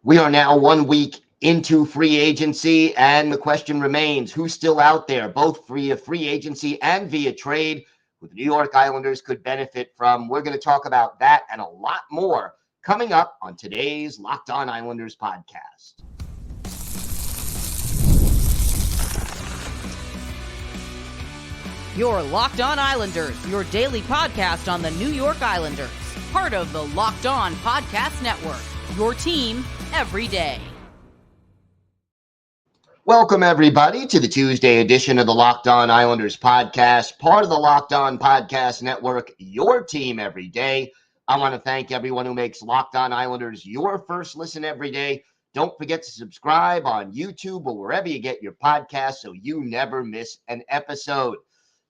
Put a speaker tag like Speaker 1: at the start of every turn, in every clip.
Speaker 1: We are now 1 week into free agency, and the question remains who's still out there, both via free agency and via trade, who the New York Islanders could benefit from. We're going to talk about that and a lot more coming up on today's Locked On Islanders podcast.
Speaker 2: Your Locked On Islanders, your daily podcast on the New York Islanders. Part of the Locked On Podcast Network, your team every day.
Speaker 1: Welcome, everybody, to the Tuesday edition of the Locked On Islanders podcast, part of the Locked On Podcast Network, your team every day. I want to thank everyone who makes Locked On Islanders your first listen every day. Don't forget to subscribe on YouTube or wherever you get your podcasts so you never miss an episode.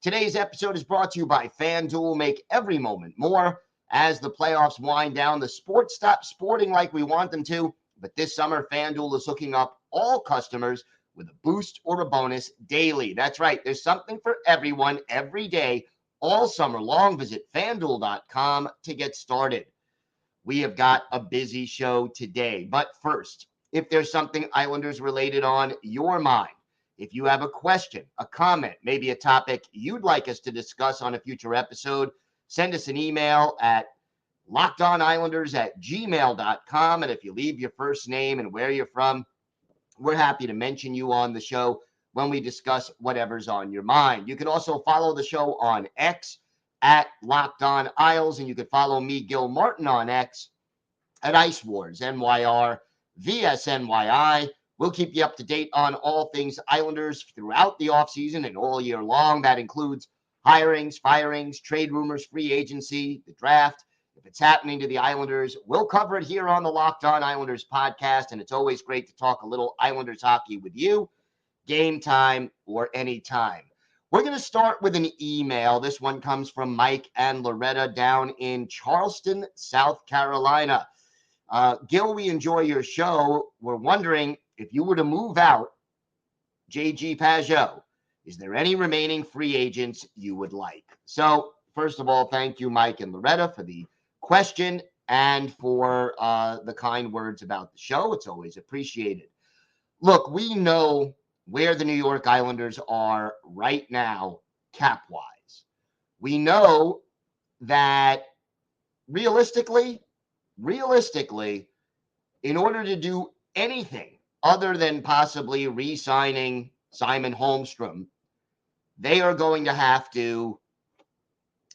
Speaker 1: Today's episode is brought to you by FanDuel. Make every moment more. As the playoffs wind down, the sports stop sporting like we want them to, but this summer, FanDuel is hooking up all customers with a boost or a bonus daily. That's right. There's something for everyone every day, all summer long. Visit FanDuel.com to get started. We have got a busy show today, but first, if there's something Islanders related on your mind, if you have a question, a comment, maybe a topic you'd like us to discuss on a future episode, send us an email at lockedonislanders@gmail.com. And if you leave your first name and where you're from, we're happy to mention you on the show when we discuss whatever's on your mind. You can also follow the show on X at Locked On Isles, and you can follow me, Gil Martin, on X at Ice Wars, NYR, VSNYI. We'll keep you up to date on all things Islanders throughout the offseason and all year long. That includes hirings, firings, trade rumors, free agency, the draft. If it's happening to the Islanders, we'll cover it here on the Locked On Islanders podcast. And it's always great to talk a little Islanders hockey with you, game time or any time. We're going to start with an email. This one comes from Mike and Loretta down in Charleston, South Carolina. Gil, we enjoy your show. We're wondering, if you were to move out J.G. Pageau, is there any remaining free agents you would like? So, first of all, thank you, Mike and Loretta, for the question and for the kind words about the show. It's always appreciated. Look, we know where the New York Islanders are right now, cap-wise. We know that realistically, in order to do anything other than possibly re-signing Simon Holmstrom, they are going to have to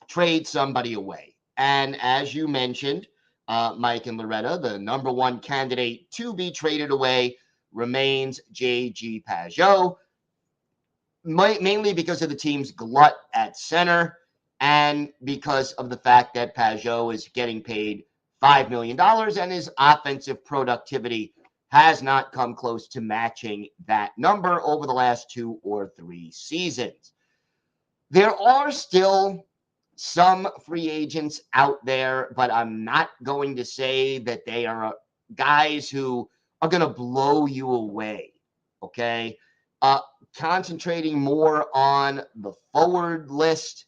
Speaker 1: trade somebody away. And as you mentioned, Mike and Loretta, the number one candidate to be traded away remains J.G. Pageau, mainly because of the team's glut at center and because of the fact that Pageau is getting paid $5 million and his offensive productivity has not come close to matching that number over the last 2 or 3 seasons. There are still some free agents out there, but I'm not going to say that they are guys who are going to blow you away, okay? Concentrating more on the forward list.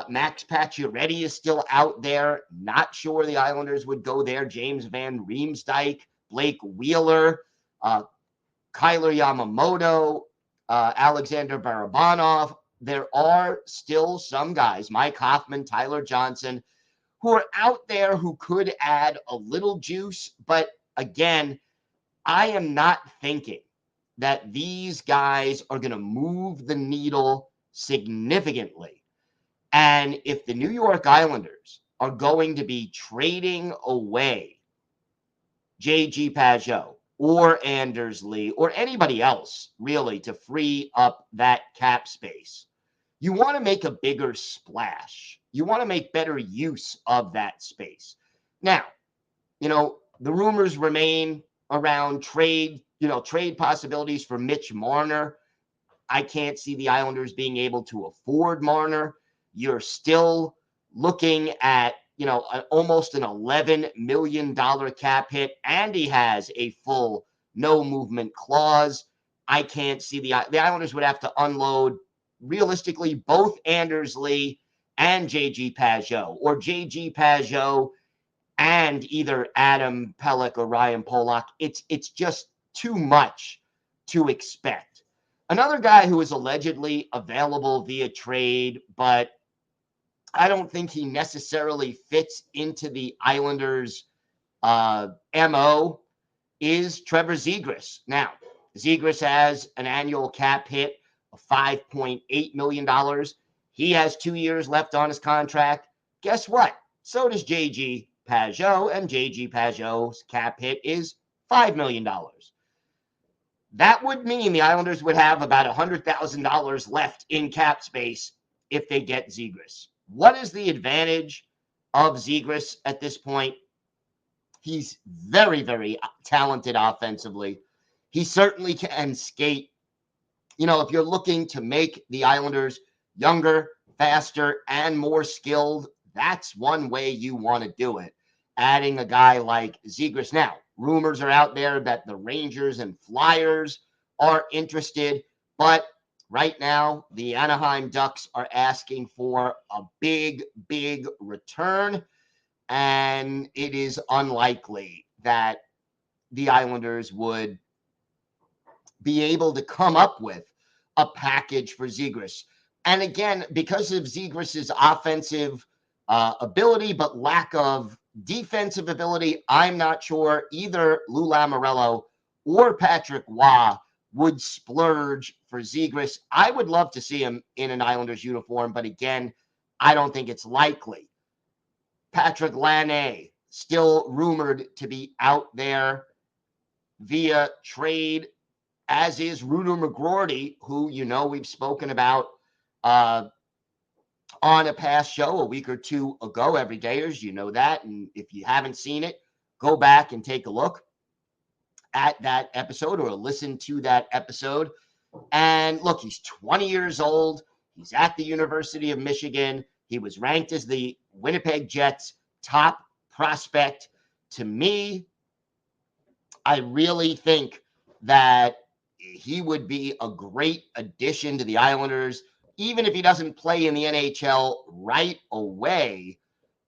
Speaker 1: Max Pacioretty is still out there. Not sure the Islanders would go there. James Van Riemsdyk, Blake Wheeler, Kyler Yamamoto, Alexander Barabanov. There are still some guys, Mike Hoffman, Tyler Johnson, who are out there who could add a little juice. But again, I am not thinking that these guys are going to move the needle significantly. And if the New York Islanders are going to be trading away J.G. Pageau or Anders Lee or anybody else really to free up that cap space, you want to make a bigger splash. You want to make better use of that space. Now, the rumors remain around trade possibilities for Mitch Marner. I can't see the Islanders being able to afford Marner. You're still looking at, almost an $11 million cap hit, and he has a full no movement clause. I can't see the Islanders would have to unload realistically both Anders Lee and J.G. Pageau, or J.G. Pageau and either Adam Pelech or Ryan Pollock. It's just too much to expect. Another guy who is allegedly available via trade, but I don't think he necessarily fits into the Islanders' MO is Trevor Zegras. Now, Zegras has an annual cap hit of $5.8 million. He has 2 years left on his contract. Guess what? So does JG Pageau, and JG Pageau's cap hit is $5 million. That would mean the Islanders would have about $100,000 left in cap space if they get Zegras. What is the advantage of Zegras at this point? He's very, very talented offensively. He certainly can skate. You know, if you're looking to make the Islanders younger, faster, and more skilled, that's one way you want to do it. Adding a guy like Zegras. Now, rumors are out there that the Rangers and Flyers are interested, but right now, the Anaheim Ducks are asking for a big, big return, and it is unlikely that the Islanders would be able to come up with a package for Zegras. And again, because of Zegras' offensive ability, but lack of defensive ability, I'm not sure either Lou Lamoriello or Patrick Waugh would splurge for Zegras. I would love to see him in an Islanders uniform, but again, I don't think it's likely. Patrick Laine, still rumored to be out there via trade, as is Ruder McGroarty, who, you know, we've spoken about on a past show a week or two ago, Everydayers. You know that. And if you haven't seen it, go back and take a look at that episode or listen to that episode. And look, he's 20 years old. He's at the University of Michigan. He was ranked as the Winnipeg Jets' top prospect. To me, I really think that he would be a great addition to the Islanders, even if he doesn't play in the NHL right away.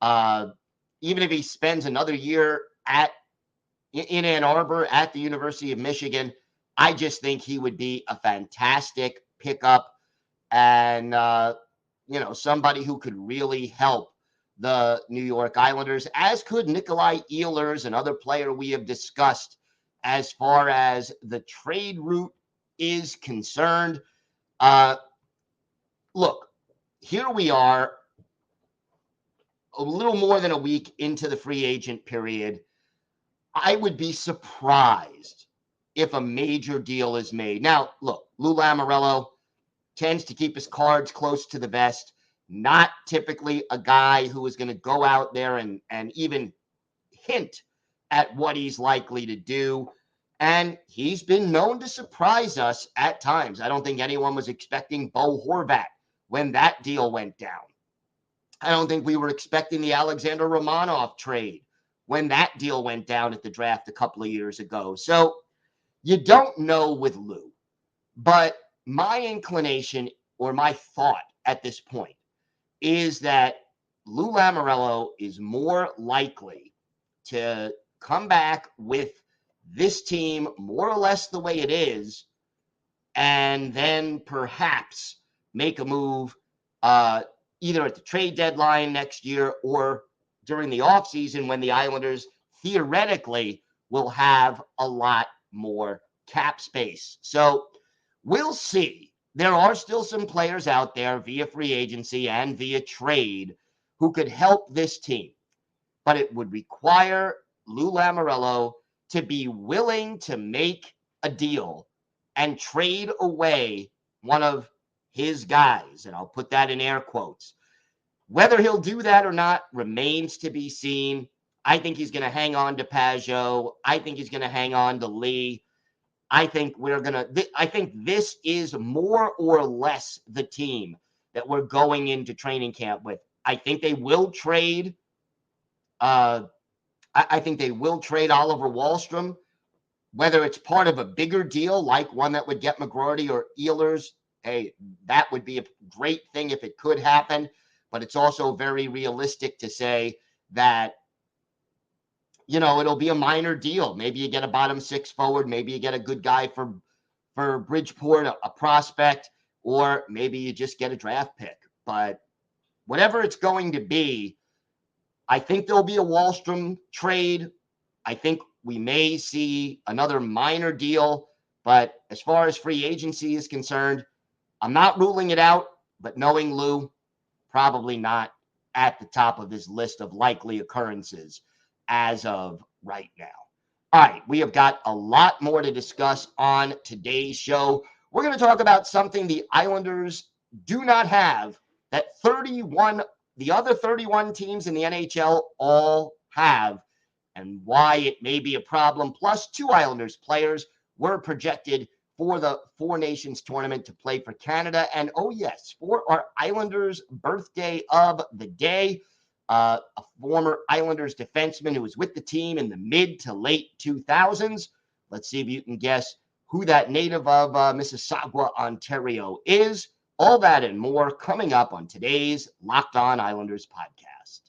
Speaker 1: Even if he spends another year in Ann Arbor at the University of Michigan, I just think he would be a fantastic pickup and somebody who could really help the New York Islanders, as could Nikolai Ehlers, another player we have discussed as far as the trade route is concerned. Look, here we are a little more than a week into the free agent period. I would be surprised if a major deal is made. Now, look, Lou Lamoriello tends to keep his cards close to the vest, not typically a guy who is going to go out there and even hint at what he's likely to do. And he's been known to surprise us at times. I don't think anyone was expecting Bo Horvat when that deal went down. I don't think we were expecting the Alexander Romanov trade when that deal went down at the draft a couple of years ago. So you don't know with Lou. But my inclination or my thought at this point is that Lou Lamoriello is more likely to come back with this team more or less the way it is, and then perhaps make a move either at the trade deadline next year or during the offseason when the Islanders theoretically will have a lot more cap space. So we'll see. There are still some players out there via free agency and via trade who could help this team, but it would require Lou Lamoriello to be willing to make a deal and trade away one of his guys, and I'll put that in air quotes. Whether he'll do that or not remains to be seen. I think he's going to hang on to Pageau. I think he's going to hang on to Lee. I think this is more or less the team that we're going into training camp with. I think they will trade. I think they will trade Oliver Wahlstrom, whether it's part of a bigger deal like one that would get McGroarty or Ehlers. Hey, that would be a great thing if it could happen. But it's also very realistic to say that it'll be a minor deal. Maybe you get a bottom six forward. Maybe you get a good guy for Bridgeport, a prospect, or maybe you just get a draft pick. But whatever it's going to be, I think there'll be a Wallstrom trade. I think we may see another minor deal. But as far as free agency is concerned, I'm not ruling it out. But knowing Lou, probably not at the top of his list of likely occurrences as of right now. All right, we have got a lot more to discuss on today's show. We're going to talk about something the Islanders do not have that the other 31 teams in the NHL all have, and why it may be a problem. Plus, 2 Islanders players were projected for the Four Nations tournament to play for Canada. And oh yes, for our Islanders birthday of the day, a former Islanders defenseman who was with the team in the mid to late 2000s. Let's see if you can guess who that native of Mississauga, Ontario is. All that and more coming up on today's Locked On Islanders podcast.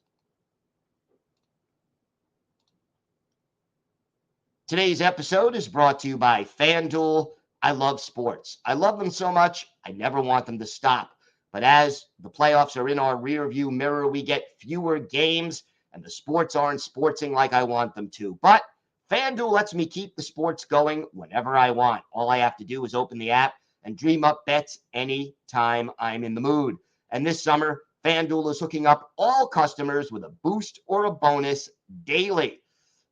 Speaker 1: Today's episode is brought to you by FanDuel. I love sports. I love them so much, I never want them to stop. But as the playoffs are in our rearview mirror, we get fewer games, and the sports aren't sportsing like I want them to. But FanDuel lets me keep the sports going whenever I want. All I have to do is open the app and dream up bets anytime I'm in the mood. And this summer, FanDuel is hooking up all customers with a boost or a bonus daily.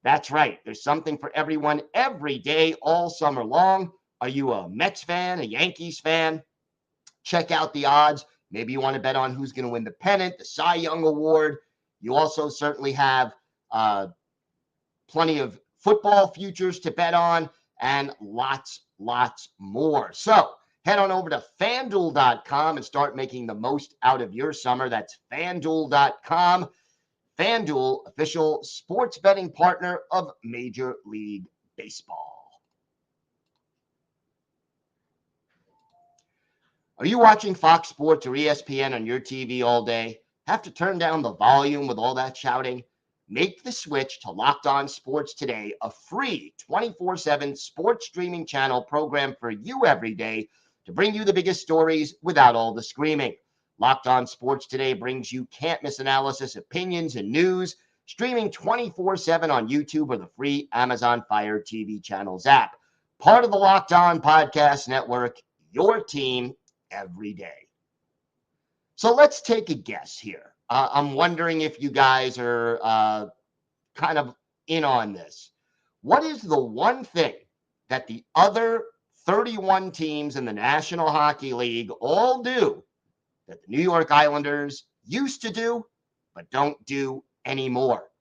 Speaker 1: That's right. There's something for everyone every day, all summer long. Are you a Mets fan, a Yankees fan? Check out the odds. Maybe you want to bet on who's going to win the pennant, the Cy Young Award. You also certainly have plenty of football futures to bet on and lots more. So head on over to FanDuel.com and start making the most out of your summer. That's FanDuel.com. FanDuel, official sports betting partner of Major League Baseball. Are you watching Fox Sports or ESPN on your TV all day? Have to turn down the volume with all that shouting? Make the switch to Locked On Sports Today, a free 24/7 sports streaming channel program for you every day to bring you the biggest stories without all the screaming. Locked On Sports Today brings you can't-miss analysis, opinions, and news, streaming 24/7 on YouTube or the free Amazon Fire TV channels app. Part of the Locked On Podcast Network, your team every day. So let's take a guess here. I'm wondering if you guys are kind of in on this. What is the one thing that the other 31 teams in the National Hockey League all do that the New York Islanders used to do but don't do anymore?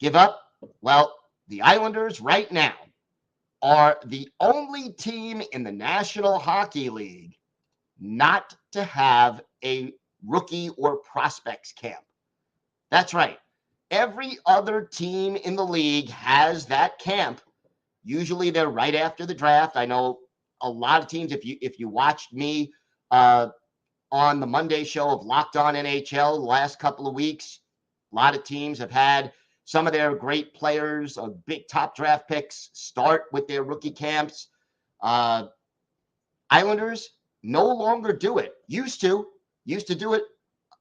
Speaker 1: Give up? Well, the Islanders right now are the only team in the National Hockey League not to have a rookie or prospects camp. That's right. Every other team in the league has that camp. Usually they're right after the draft. I know a lot of teams, if you watched me on the Monday show of Locked On NHL the last couple of weeks, a lot of teams have had some of their great players, big top draft picks, start with their rookie camps. Islanders no longer do it. Used to do it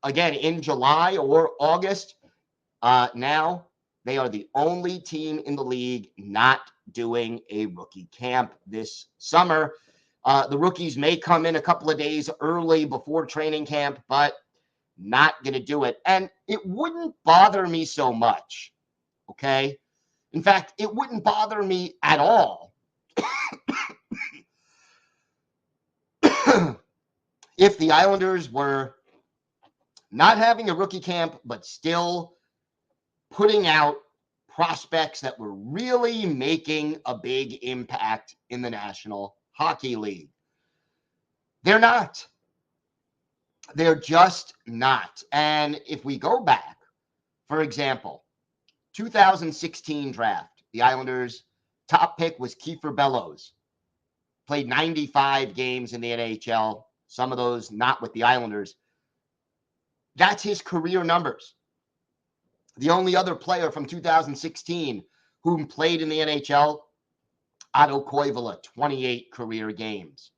Speaker 1: again in July or August. Now they are the only team in the league not doing a rookie camp this summer. The rookies may come in a couple of days early before training camp, but not going to do it. And it wouldn't bother me so much, okay? In fact, it wouldn't bother me at all if the Islanders were not having a rookie camp, but still putting out prospects that were really making a big impact in the National Hockey League. They're not. They're just not. And if we go back, for example, 2016 draft, the Islanders' top pick was Kiefer Bellows. Played 95 games in the NHL, some of those not with the Islanders. That's his career numbers. The only other player from 2016 who played in the NHL, Otto Koivula, 28 career games.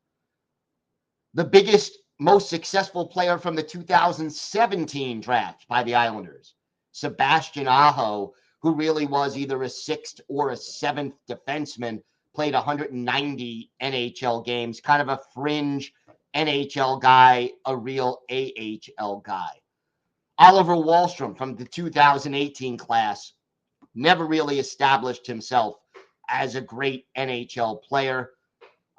Speaker 1: The biggest, most successful player from the 2017 draft by the Islanders, Sebastian Aho, who really was either a sixth or a seventh defenseman, played 190 NHL games, kind of a fringe NHL guy, a real AHL guy. Oliver Wahlstrom from the 2018 class never really established himself as a great NHL player.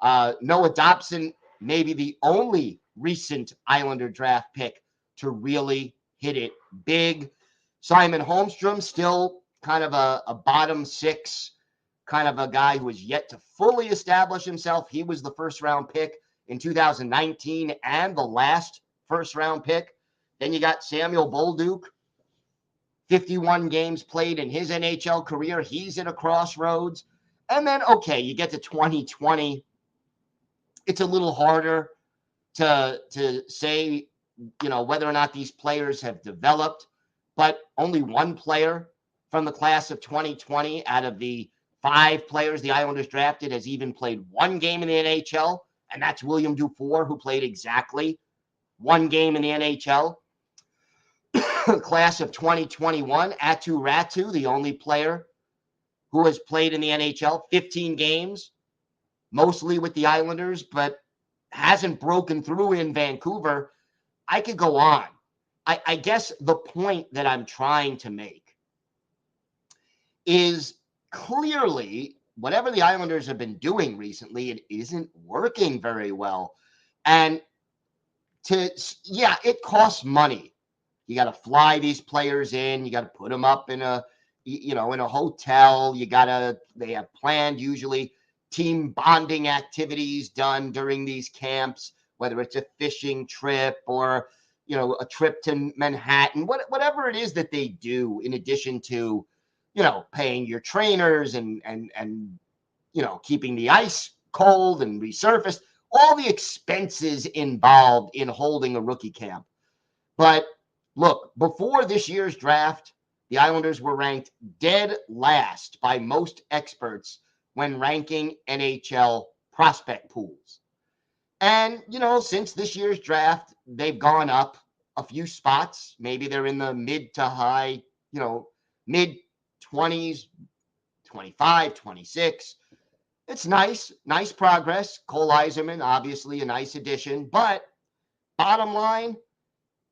Speaker 1: Noah Dobson, maybe the only recent Islander draft pick to really hit it big. Simon Holmstrom, still kind of a bottom six, kind of a guy who has yet to fully establish himself. He was the first round pick in 2019 and the last first round pick. Then you got Samuel Bolduc, 51 games played in his NHL career. He's at a crossroads. And then, okay, you get to 2020. It's a little harder to say, whether or not these players have developed, but only one player from the class of 2020 out of the 5 players the Islanders drafted has even played one game in the NHL, and that's William Dufour, who played exactly one game in the NHL. Class of 2021, Atu Ratu, the only player who has played in the NHL, 15 games, mostly with the Islanders, but hasn't broken through in Vancouver. I could go on. I guess the point that I'm trying to make is clearly whatever the Islanders have been doing recently, it isn't working very well. And it costs money. You got to fly these players in. You got to put them up in a hotel. They have planned usually team bonding activities done during these camps, whether it's a fishing trip or, a trip to Manhattan, whatever it is that they do in addition to, paying your trainers and keeping the ice cold and resurfaced, all the expenses involved in holding a rookie camp. But look, before this year's draft, the Islanders were ranked dead last by most experts when ranking NHL prospect pools. And, since this year's draft, they've gone up a few spots. Maybe they're in the mid to high, mid 20s, 25, 26. It's nice progress. Cole Yzerman, obviously a nice addition. But bottom line,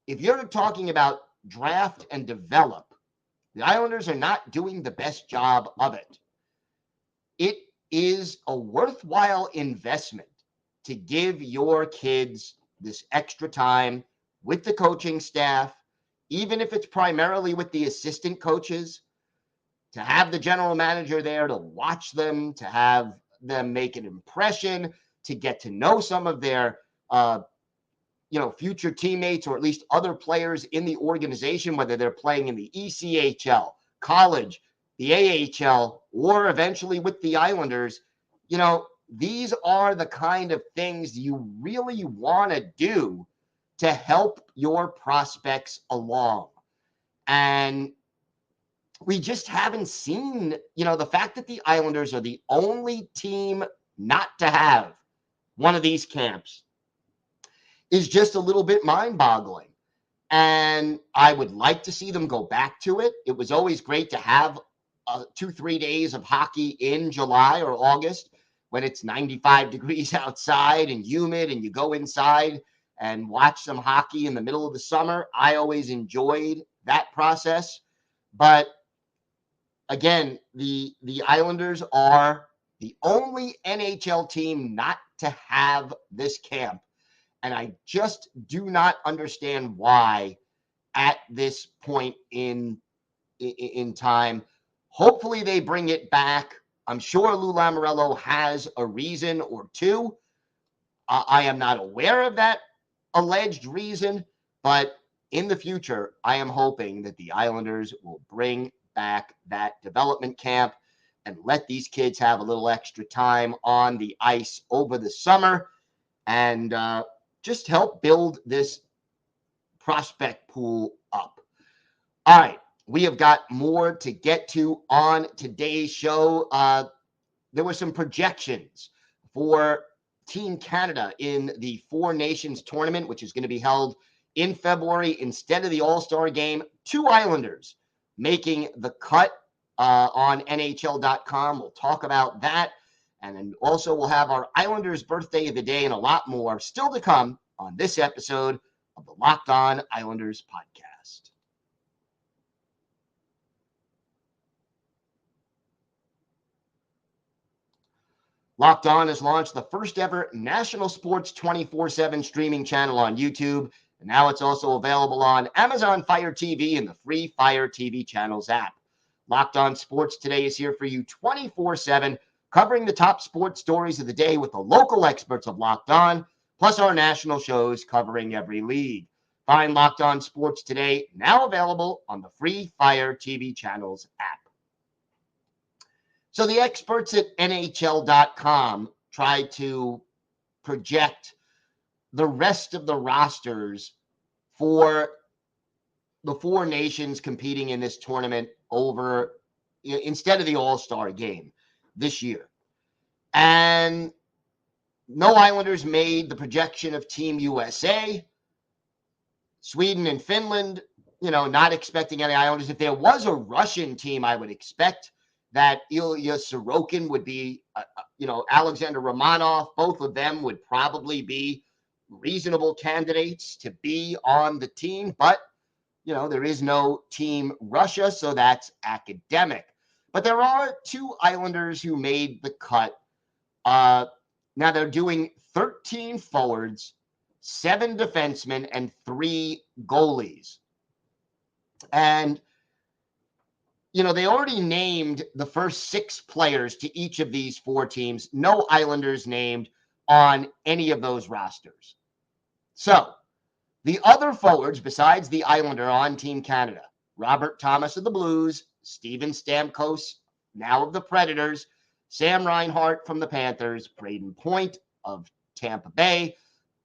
Speaker 1: if you're talking about draft and develop, the Islanders are not doing the best job of it. It is a worthwhile investment to give your kids this extra time with the coaching staff, even if it's primarily with the assistant coaches, to have the general manager there to watch them, to have them make an impression, to get to know some of their future teammates or at least other players in the organization, whether they're playing in the ECHL, college, the AHL, or eventually with the Islanders. These are the kind of things you really want to do to help your prospects along. And we just haven't seen, the fact that the Islanders are the only team not to have one of these camps is just a little bit mind-boggling. And I would like to see them go back to it. It was always great to have 2-3 days of hockey in July or August when it's 95 degrees outside and humid and you go inside and watch some hockey in the middle of the summer. I always enjoyed that process. But again, the Islanders are the only NHL team not to have this camp. And I just do not understand why at this point in time. Hopefully they bring it back. I'm sure Lou Lamoriello has a reason or two. I am not aware of that alleged reason, but in the future, I am hoping that the Islanders will bring back that development camp and let these kids have a little extra time on the ice over the summer and just help build this prospect pool up. All right. we have got more to get to on today's show. There were some projections for Team Canada in the Four Nations tournament, which is going to be held in February instead of the All-Star game. 2 Islanders making the cut on NHL.com. We'll talk about that. And then also we'll have our Islanders birthday of the day and a lot more still to come on this episode of the Locked On Islanders podcast. Locked On has launched the first ever national sports 24/7 streaming channel on YouTube. And now it's also available on Amazon Fire TV and the free Fire TV channels app. Locked On Sports Today is here for you 24/7, covering the top sports stories of the day with the local experts of Locked On, plus our national shows covering every league. Find Locked On Sports Today, now available on the free Fire TV channels app. So the experts at NHL.com tried to project the rest of the rosters for the Four Nations competing in this tournament over instead of the All-Star game this year. And no Islanders made the projection of Team USA. Sweden and Finland, not expecting any Islanders. If there was a Russian team, I would expect that Ilya Sorokin would be, Alexander Romanov. Both of them would probably be reasonable candidates to be on the team. But, there is no Team Russia, so that's academic. But there are 2 Islanders who made the cut. Now they're doing 13 forwards, 7 defensemen, and 3 goalies. And they already named the first 6 players to each of these 4 teams. No Islanders named on any of those rosters. So the other forwards besides the Islander on Team Canada, Robert Thomas of the Blues, Steven Stamkos, now of the Predators, Sam Reinhart from the Panthers, Braden Point of Tampa Bay,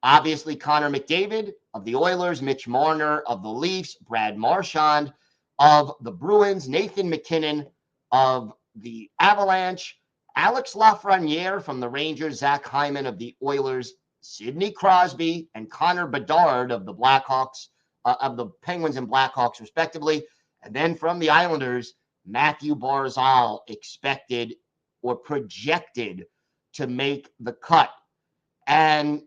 Speaker 1: obviously Connor McDavid of the Oilers, Mitch Marner of the Leafs, Brad Marchand of the Bruins, Nathan McKinnon of the Avalanche, Alex Lafreniere from the Rangers, Zach Hyman of the Oilers, Sidney Crosby and Connor Bedard of the Blackhawks, of the Penguins and Blackhawks, respectively. And then from the Islanders, Matthew Barzal expected or projected to make the cut. And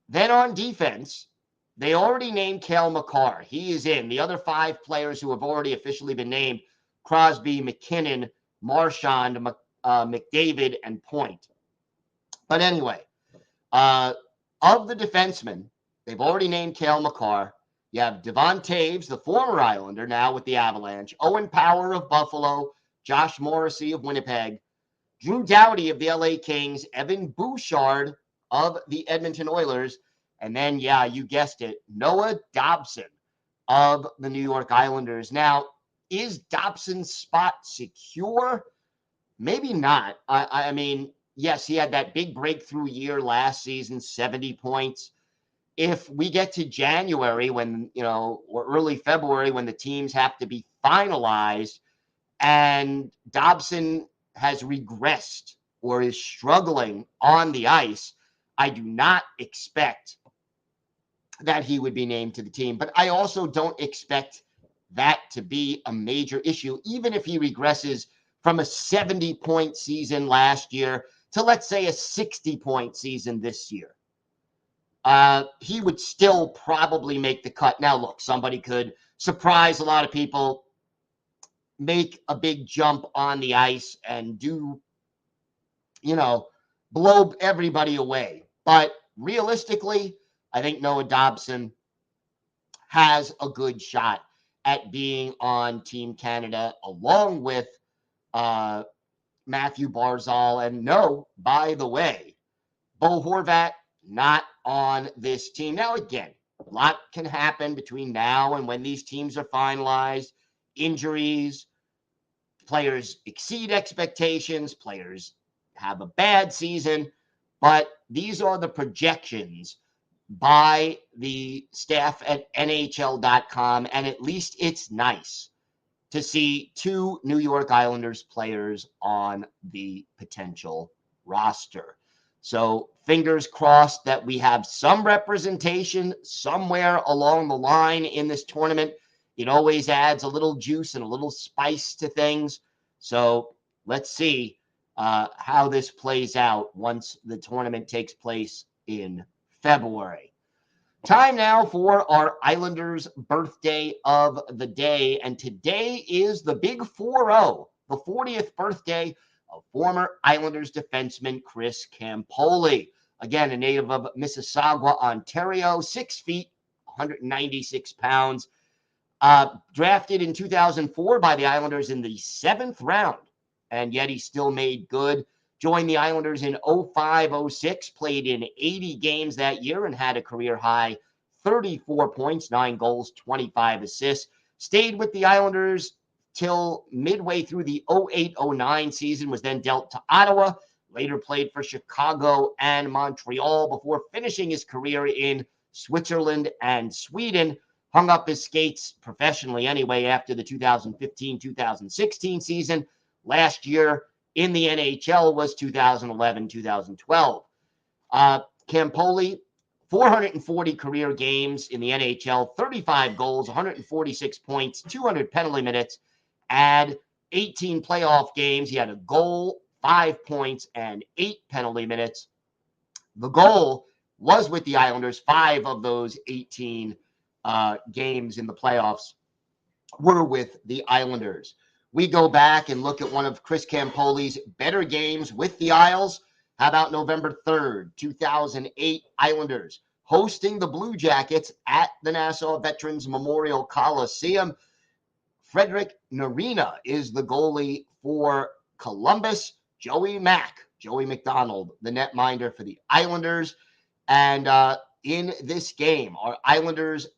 Speaker 1: then on defense, they already named Cale Makar. He is in. The other 5 players who have already officially been named, Crosby, McKinnon, Marchand, McDavid, and Point. But anyway, of the defensemen, they've already named Cale Makar. You have Devon Taves, the former Islander, now with the Avalanche, Owen Power of Buffalo, Josh Morrissey of Winnipeg, Drew Doughty of the LA Kings, Evan Bouchard of the Edmonton Oilers, and then, yeah, you guessed it, Noah Dobson of the New York Islanders. Now, is Dobson's spot secure? Maybe not. I mean, yes, he had that big breakthrough year last season, 70 points. If we get to January when, or early February when the teams have to be finalized and Dobson has regressed or is struggling on the ice, I do not expect that he would be named to the team. But I also don't expect that to be a major issue, even if he regresses from a 70-point season last year to, let's say, a 60-point season this year. He would still probably make the cut. Now, look, somebody could surprise a lot of people, make a big jump on the ice and do, blow everybody away. But realistically, I think Noah Dobson has a good shot at being on Team Canada along with Matthew Barzal. And no, by the way, Bo Horvat not on this team. Now, again, a lot can happen between now and when these teams are finalized. Injuries, players exceed expectations, players have a bad season, but these are the projections by the staff at NHL.com, and at least it's nice to see 2 New York Islanders players on the potential roster. So fingers crossed that we have some representation somewhere along the line in this tournament. It always adds a little juice and a little spice to things. So let's see how this plays out once the tournament takes place in February. Time now for our Islanders birthday of the day. And today is the big 4-0, the 40th birthday of former Islanders defenseman Chris Campoli. Again, a native of Mississauga, Ontario, 6 feet, 196 pounds. Drafted in 2004 by the Islanders in the 7th round, and yet he still made good. Joined the Islanders in 05-06, played in 80 games that year and had a career high 34 points, 9 goals, 25 assists. Stayed with the Islanders till midway through the 08-09 season, was then dealt to Ottawa, later played for Chicago and Montreal before finishing his career in Switzerland and Sweden. Hung up his skates professionally anyway after the 2015-2016 season. Last year in the NHL was 2011-2012. Campoli, 440 career games in the NHL, 35 goals, 146 points, 200 penalty minutes. Add 18 playoff games. He had a goal, 5 points, and 8 penalty minutes. The goal was with the Islanders. 5 of those 18 games in the playoffs were with the Islanders. We go back and look at one of Chris Campoli's better games with the Isles. How about November 3rd, 2008, Islanders hosting the Blue Jackets at the Nassau Veterans Memorial Coliseum. Frederick Narina is the goalie for Columbus. Joey McDonald, the netminder for the Islanders. And in this game, our Islanders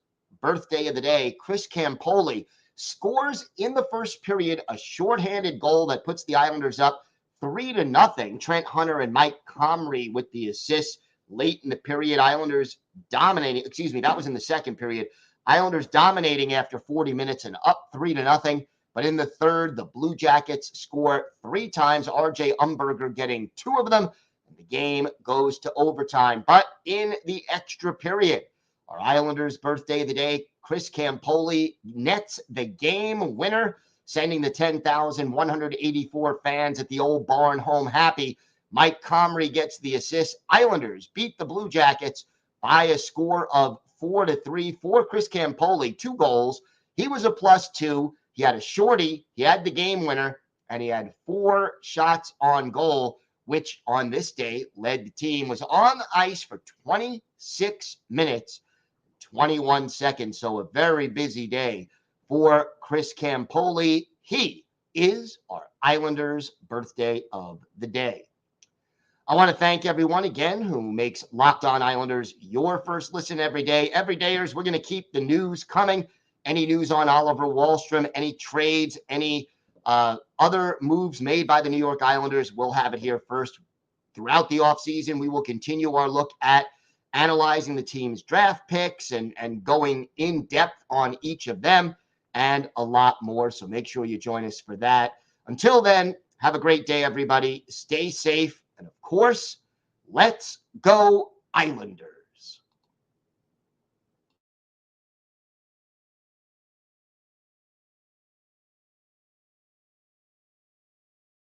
Speaker 1: birthday of the day, Chris Campoli scores in the first period a shorthanded goal that puts the Islanders up 3-0. Trent Hunter and Mike Comrie with the assists late in the period. Islanders dominating. That was in the second period. Islanders dominating after 40 minutes and up 3-0. But in the third, the Blue Jackets score 3 times. RJ Umberger getting 2 of them. And the game goes to overtime. But in the extra period, our Islanders birthday of the day, Chris Campoli nets the game winner, sending the 10,184 fans at the old barn home happy. Mike Comrie gets the assist. Islanders beat the Blue Jackets by a score of 4-3 for Chris Campoli. 2 goals. He was a +2. He had a shorty. He had the game winner, and he had 4 shots on goal, which on this day led the team. Was on the ice for 26 minutes, 21 seconds. So a very busy day for Chris Campoli. He is our Islanders birthday of the day. I want to thank everyone again who makes Locked On Islanders your first listen every day. Everydayers, we're going to keep the news coming. Any news on Oliver Wahlstrom, any trades, any other moves made by the New York Islanders, we'll have it here first. Throughout the offseason, we will continue our look at analyzing the team's draft picks and going in depth on each of them and a lot more. So make sure you join us for that. Until then, have a great day, everybody. Stay safe. And of course, let's go Islanders.